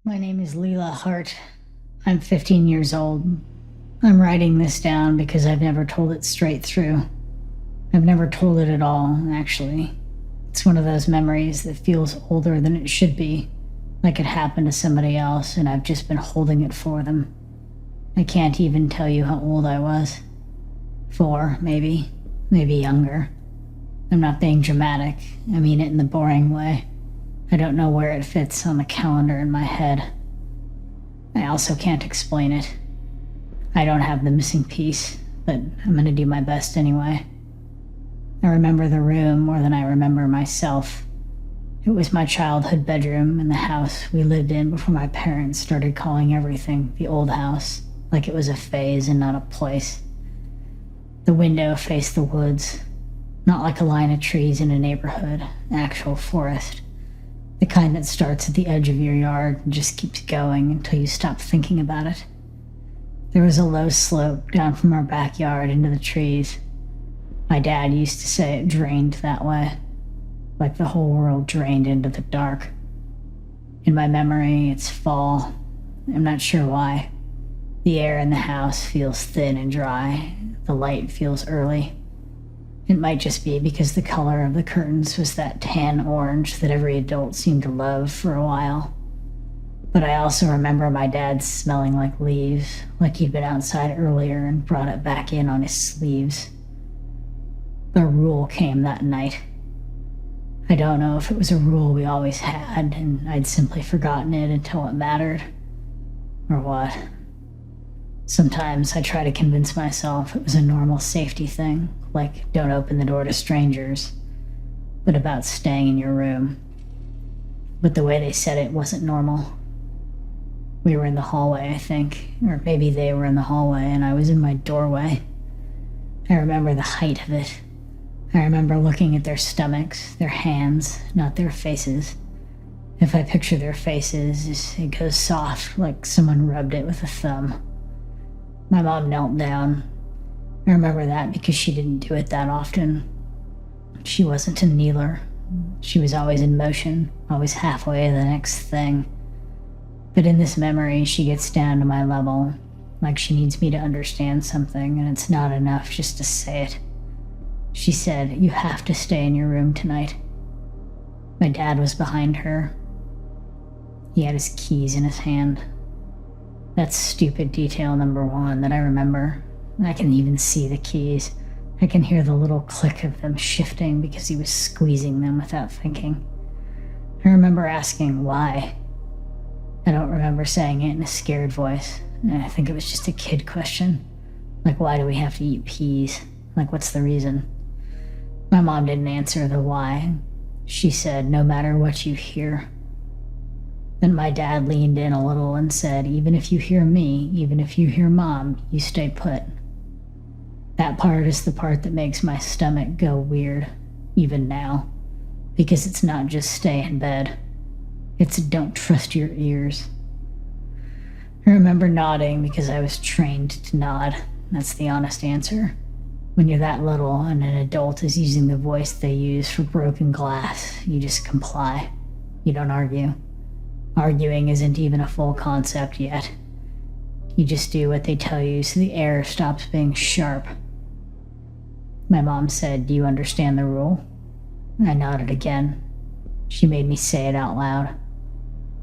My name is Leela Hart. I'm 15 years old. I'm writing this down because I've never told it straight through. I've never told it at all, actually. It's one of those memories that feels older than it should be, like it happened to somebody else and I've just been holding it for them. I can't even tell you how old I was. 4, maybe younger. I'm not being dramatic. I mean it in the boring way. I don't know where it fits on the calendar in my head. I also can't explain it. I don't have the missing piece, but I'm gonna do my best anyway. I remember the room more than I remember myself. It was my childhood bedroom in the house we lived in before my parents started calling everything the old house, like it was a phase and not a place. The window faced the woods, not like a line of trees in a neighborhood, actual forest. The kind that starts at the edge of your yard and just keeps going until you stop thinking about it. There was a low slope down from our backyard into the trees. My dad used to say it drained that way, like the whole world drained into the dark. In my memory, it's fall. I'm not sure why. The air in the house feels thin and dry. The light feels early. It might just be because the color of the curtains was that tan orange that every adult seemed to love for a while. But I also remember my dad smelling like leaves, like he'd been outside earlier and brought it back in on his sleeves. A rule came that night. I don't know if it was a rule we always had and I'd simply forgotten it until it mattered, or what. Sometimes I try to convince myself it was a normal safety thing, like don't open the door to strangers, but about staying in your room. But the way they said it wasn't normal. We were in the hallway, I think, or maybe they were in the hallway and I was in my doorway. I remember the height of it. I remember looking at their stomachs, their hands, not their faces. If I picture their faces, it goes soft, like someone rubbed it with a thumb. My mom knelt down. I remember that because she didn't do it that often. She wasn't a kneeler. She was always in motion, always halfway to the next thing. But in this memory, she gets down to my level, like she needs me to understand something, and it's not enough just to say it. She said, "You have to stay in your room tonight." My dad was behind her. He had his keys in his hand. That's stupid detail number 1 that I remember. I can even see the keys. I can hear the little click of them shifting because he was squeezing them without thinking. I remember asking why. I don't remember saying it in a scared voice. I think it was just a kid question. Like, why do we have to eat peas? Like, what's the reason? My mom didn't answer the why. She said, no matter what you hear. Then my dad leaned in a little and said, even if you hear me, even if you hear Mom, you stay put. That part is the part that makes my stomach go weird, even now. Because it's not just stay in bed. It's don't trust your ears. I remember nodding because I was trained to nod. That's the honest answer. When you're that little and an adult is using the voice they use for broken glass, you just comply. You don't argue. Arguing isn't even a full concept yet. You just do what they tell you so the air stops being sharp. My mom said, "Do you understand the rule?" I nodded again. She made me say it out loud.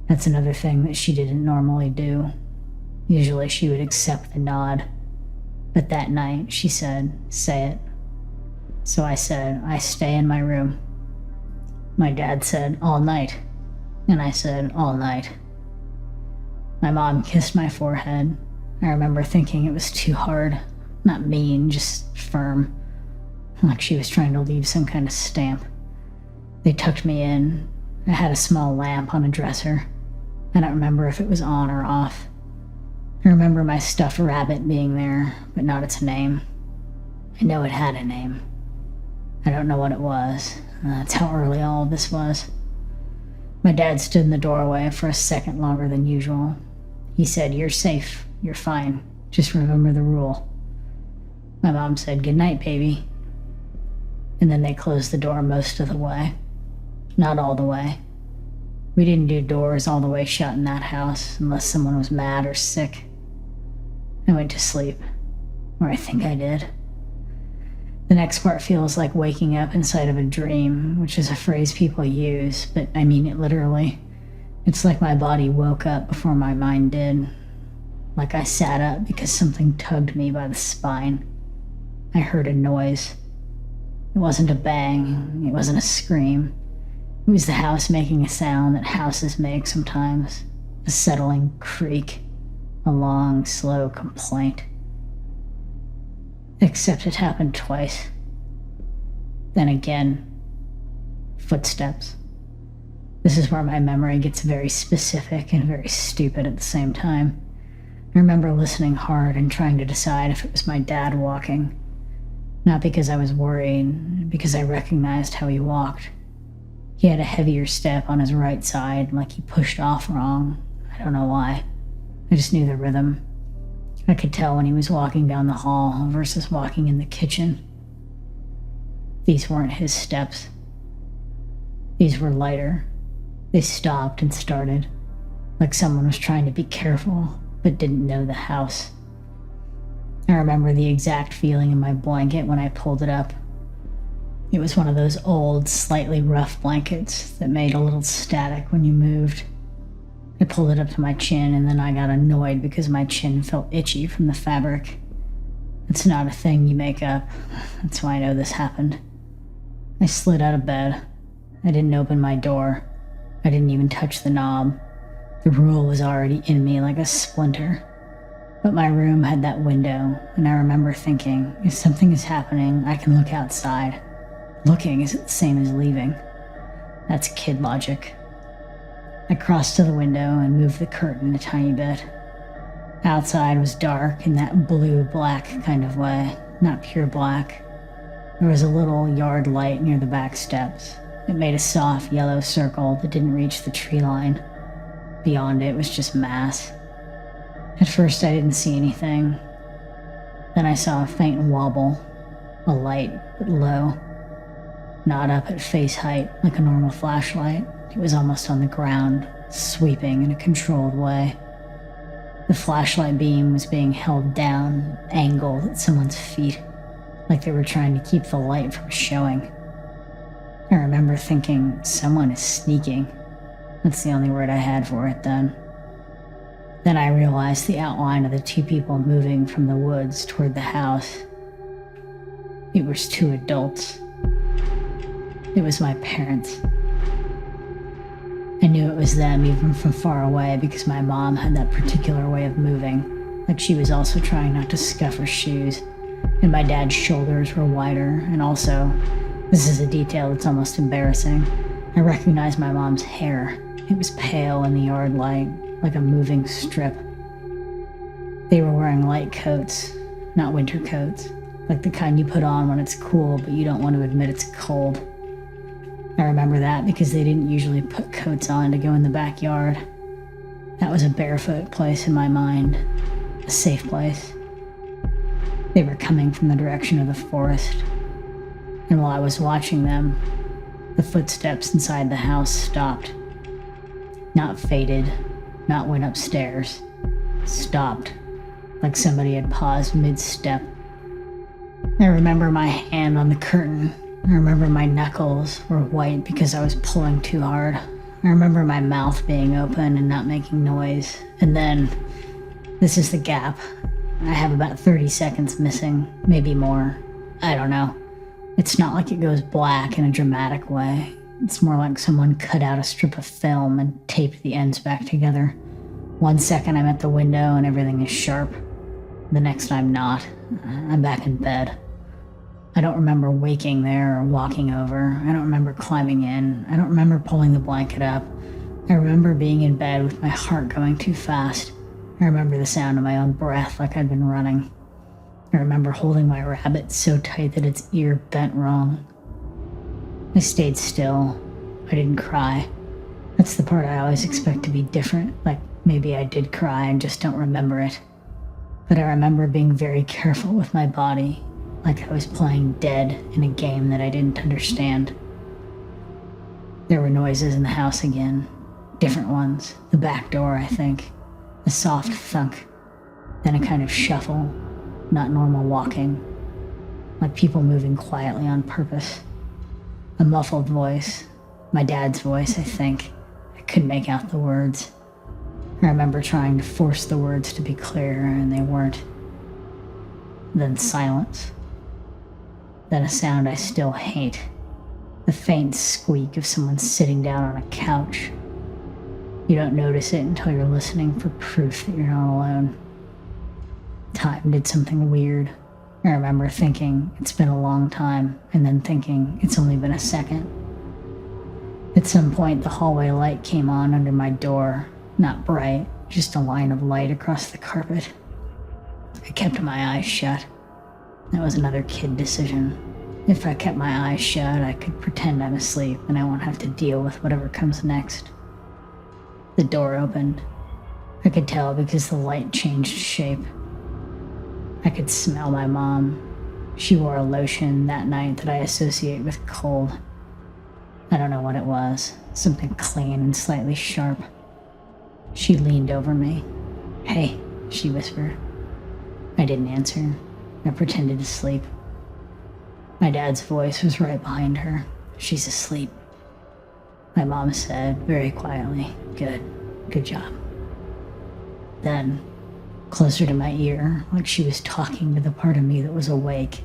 That's another thing that she didn't normally do. Usually she would accept the nod. But that night she said, "Say it." So I said, "I stay in my room." My dad said, "All night." And I said, "All night." My mom kissed my forehead. I remember thinking it was too hard. Not mean, just firm. Like she was trying to leave some kind of stamp. They tucked me in. I had a small lamp on a dresser. I don't remember if it was on or off. I remember my stuffed rabbit being there, but not its name. I know it had a name. I don't know what it was. That's how early all of this was. My dad stood in the doorway for a second longer than usual. He said, "You're safe. You're fine. Just remember the rule." My mom said, "Good night, baby." And then they closed the door most of the way. Not all the way. We didn't do doors all the way shut in that house unless someone was mad or sick. I went to sleep, or I think I did. The next part feels like waking up inside of a dream, which is a phrase people use, but I mean it literally. It's like my body woke up before my mind did. Like I sat up because something tugged me by the spine. I heard a noise. It wasn't a bang, it wasn't a scream. It was the house making a sound that houses make sometimes. A settling creak. A long, slow complaint. Except it happened twice. Then again. Footsteps. This is where my memory gets very specific and very stupid at the same time. I remember listening hard and trying to decide if it was my dad walking. Not because I was worried, because I recognized how he walked. He had a heavier step on his right side, like he pushed off wrong. I don't know why. I just knew the rhythm. I could tell when he was walking down the hall versus walking in the kitchen. These weren't his steps. These were lighter. They stopped and started, like someone was trying to be careful, but didn't know the house. I remember the exact feeling in my blanket when I pulled it up. It was one of those old, slightly rough blankets that made a little static when you moved. I pulled it up to my chin and then I got annoyed because my chin felt itchy from the fabric. It's not a thing you make up. That's why I know this happened. I slid out of bed. I didn't open my door. I didn't even touch the knob. The rule was already in me like a splinter. But my room had that window, and I remember thinking, if something is happening, I can look outside. Looking isn't the same as leaving. That's kid logic. I crossed to the window and moved the curtain a tiny bit. Outside was dark in that blue-black kind of way, not pure black. There was a little yard light near the back steps. It made a soft yellow circle that didn't reach the tree line. Beyond it was just mass. At first I didn't see anything. Then I saw a faint wobble, a light, but low. Not up at face height like a normal flashlight. It was almost on the ground, sweeping in a controlled way. The flashlight beam was being held down, angled at someone's feet, like they were trying to keep the light from showing. I remember thinking, someone is sneaking. That's the only word I had for it then. Then I realized the outline of the two people moving from the woods toward the house. It was two adults. It was my parents. I knew it was them even from far away because my mom had that particular way of moving, like she was also trying not to scuff her shoes, and my dad's shoulders were wider, and also, this is a detail that's almost embarrassing, I recognized my mom's hair. It was pale in the yard light, like a moving strip. They were wearing light coats, not winter coats, like the kind you put on when it's cool but you don't want to admit it's cold. I remember that because they didn't usually put coats on to go in the backyard. That was a barefoot place in my mind, a safe place. They were coming from the direction of the forest, and while I was watching them, the footsteps inside the house stopped. Not faded, not went upstairs. Stopped, like somebody had paused mid-step. I remember my hand on the curtain. I remember my knuckles were white because I was pulling too hard. I remember my mouth being open and not making noise. And then, this is the gap. I have about 30 seconds missing, maybe more. I don't know. It's not like it goes black in a dramatic way. It's more like someone cut out a strip of film and taped the ends back together. 1 second I'm at the window and everything is sharp. The next I'm not. I'm back in bed. I don't remember waking there or walking over. I don't remember climbing in. I don't remember pulling the blanket up. I remember being in bed with my heart going too fast. I remember the sound of my own breath like I'd been running. I remember holding my rabbit so tight that its ear bent wrong. I stayed still. I didn't cry. That's the part I always expect to be different, like maybe I did cry and just don't remember it. But I remember being very careful with my body, like I was playing dead in a game that I didn't understand. There were noises in the house again. Different ones. The back door, I think. A soft thunk. Then a kind of shuffle. Not normal walking. Like people moving quietly on purpose. A muffled voice. My dad's voice, I think. I couldn't make out the words. I remember trying to force the words to be clear, and they weren't. Then silence. Then a sound I still hate. The faint squeak of someone sitting down on a couch. You don't notice it until you're listening for proof that you're not alone. Time did something weird. I remember thinking it's been a long time, and then thinking it's only been a second. At some point, the hallway light came on under my door. Not bright, just a line of light across the carpet. I kept my eyes shut. That was another kid decision. If I kept my eyes shut, I could pretend I'm asleep and I won't have to deal with whatever comes next. The door opened. I could tell because the light changed shape. I could smell my mom. She wore a lotion that night that I associate with cold. I don't know what it was. Something clean and slightly sharp. She leaned over me. "Hey," she whispered. I didn't answer. I pretended to sleep. My dad's voice was right behind her. "She's asleep." My mom said, very quietly, Good job." Then, closer to my ear, like she was talking to the part of me that was awake,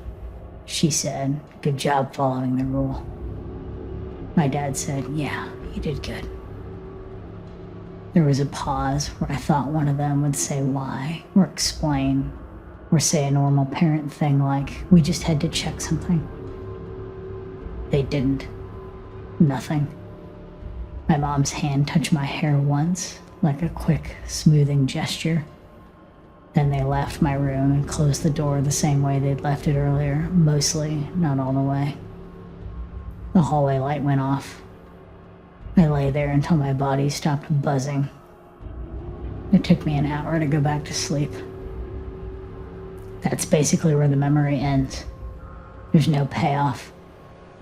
she said, "Good job following the rule." My dad said, "Yeah, you did good." There was a pause where I thought one of them would say why, or explain, or say a normal parent thing like, "We just had to check something." They didn't. Nothing. My mom's hand touched my hair once, like a quick, smoothing gesture. Then they left my room and closed the door the same way they'd left it earlier, mostly, not all the way. The hallway light went off. I lay there until my body stopped buzzing. It took me an hour to go back to sleep. That's basically where the memory ends. There's no payoff.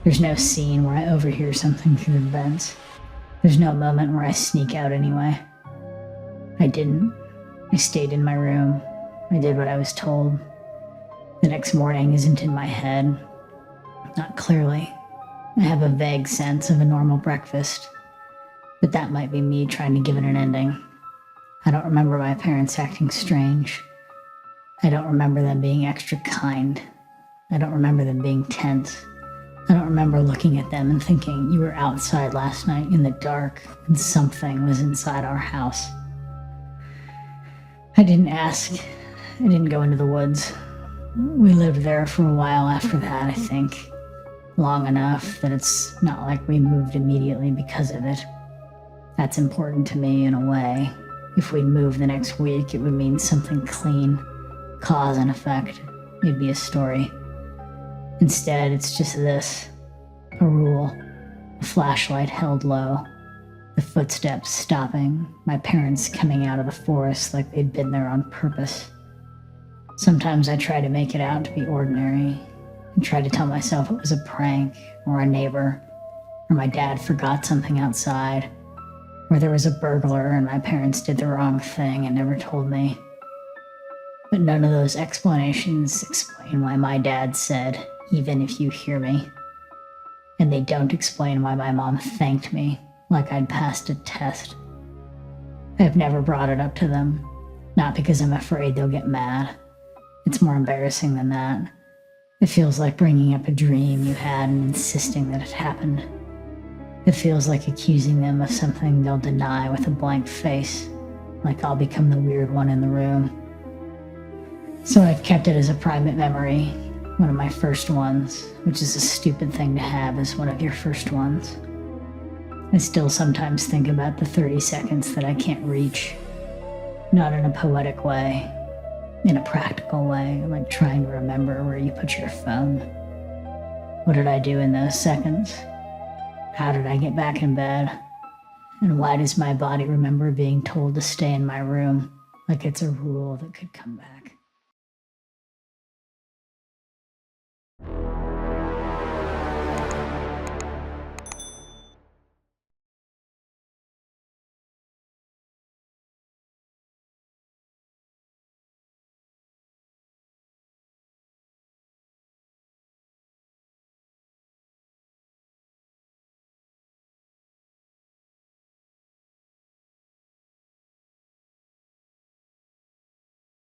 There's no scene where I overhear something through the vents. There's no moment where I sneak out anyway. I didn't. I stayed in my room. I did what I was told. The next morning isn't in my head. Not clearly. I have a vague sense of a normal breakfast, but that might be me trying to give it an ending. I don't remember my parents acting strange. I don't remember them being extra kind. I don't remember them being tense. I don't remember looking at them and thinking, "You were outside last night in the dark and something was inside our house." I didn't ask. I didn't go into the woods. We lived there for a while after that, I think. Long enough that it's not like we moved immediately because of it. That's important to me in a way. If we'd moved the next week, it would mean something clean. Cause and effect. It'd be a story. Instead, it's just this. A rule. A flashlight held low. The footsteps stopping. My parents coming out of the forest like they'd been there on purpose. Sometimes I try to make it out to be ordinary and try to tell myself it was a prank or a neighbor or my dad forgot something outside or there was a burglar and my parents did the wrong thing and never told me. But none of those explanations explain why my dad said, "Even if you hear me." And they don't explain why my mom thanked me like I'd passed a test. I've never brought it up to them, not because I'm afraid they'll get mad. It's more embarrassing than that. It feels like bringing up a dream you had and insisting that it happened. It feels like accusing them of something they'll deny with a blank face, like I'll become the weird one in the room. So I've kept it as a private memory, one of my first ones, which is a stupid thing to have as one of your first ones. I still sometimes think about the 30 seconds that I can't reach, not in a poetic way, in a practical way, like trying to remember where you put your phone. What did I do in those seconds? How did I get back in bed? And why does my body remember being told to stay in my room like it's a rule that could come back?